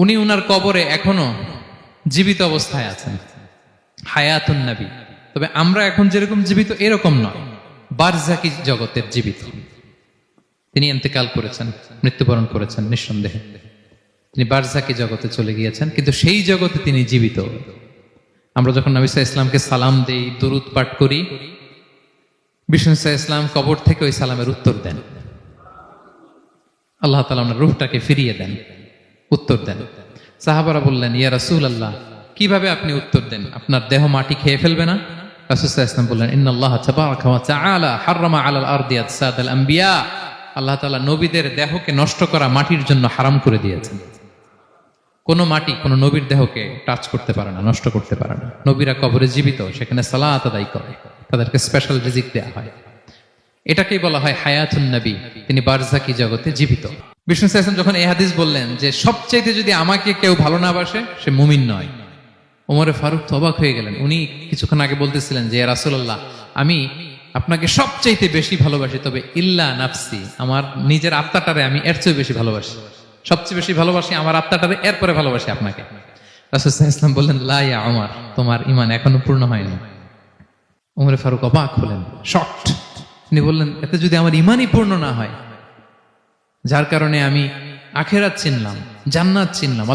উনি উনার কবরে এখনো জীবিত অবস্থায় আছেন, হায়াতুন নবী। তবে আমরা এখন যেরকম জীবিত এরকম নয়, বারজাকি জগতের জীবিত। তিনি ইন্তেকাল করেছেন, মৃত্যুবরণ করেছেন নিঃসন্দেহে। তিনি বারজাকি জগতে চলে গিয়েছেন, কিন্তু সেই জগতে তিনি জীবিত। আমরা যখন নবী সাল্লাল্লাহু আলাইহি ওয়াসাল্লামকে সালাম দেই, দুরূদ পাঠ করি, বিষ্ণু সাল্লাল্লাহু আলাইহি ওয়াসাল্লাম কবর থেকে ওই সালামের উত্তর দেন। আল্লাহ তাআলা ওনার রূহটাকে ফিরিয়ে দেন, উত্তর দেন। সাহাবারা বললেন, ইয়া রাসূলুল্লাহ, কিভাবে আপনি উত্তর দেন? আপনার দেহ মাটি খেয়ে ফেলবে না? রাসূল সাল্লাল্লাহু আলাইহি ওয়াসাল্লাম বললেন, ইন্নাল্লাহা তাবারাকা ওয়া তাআলা হাররামা আলাল আরদি আজসাদাল আম্বিয়া। আল্লাহ তাআলা নবীদের দেহকে নষ্ট করা মাটির জন্য হারাম করে দিয়েছেন। কোনো মাটি কোনো নবীর দেহকে টাচ করতে পারে না, নষ্ট করতে পারে না। নবীরা কবরে জীবিত, সেখানে সালাত আদায় করে, তাদেরকে স্পেশাল রিজিক দেয়া হয়। এটাকেই বলা হয় হায়াতুন নবী। তিনি বারজাকি জগতে জীবিত। বিষ্ণু সাল্লাল্লাহু আলাইহি ওয়াসাল্লাম যখন এই হাদিস বললেন যে সবচাইতে যদি আমাকে কেউ ভালো না বাসে, সে মুমিন নয়, ওমরে ফারুক তো অবাক হয়ে গেলেন। উনি কিছুক্ষণ আগে বলতেছিলেন যে ইয়া রাসূলুল্লাহ, আমি আপনাকে সবচাইতে বেশি ভালোবাসি, তবে ইল্লা নাফসি, আমার নিজের আত্মাটারে আমি এর চেয়ে বেশি ভালোবাসি। সবচেয়ে বেশি ভালোবাসি আমার আত্মাটারে, এরপরে ভালোবাসি আপনাকে। রাসূল সাল্লাল্লাহু আলাইহি ওয়াসাল্লাম বললেন, লা ইয়া ওমর, তোমার ঈমান এখনো পূর্ণ হয়নি। ওমরে ফারুক অবাক হলেন, শকড। তিনি বললেন, এতে যদি আমার ঈমানই পূর্ণ না হয়, যার কারণে আমি আখিরাত চিনলাম, জান্নাত চিনলাম,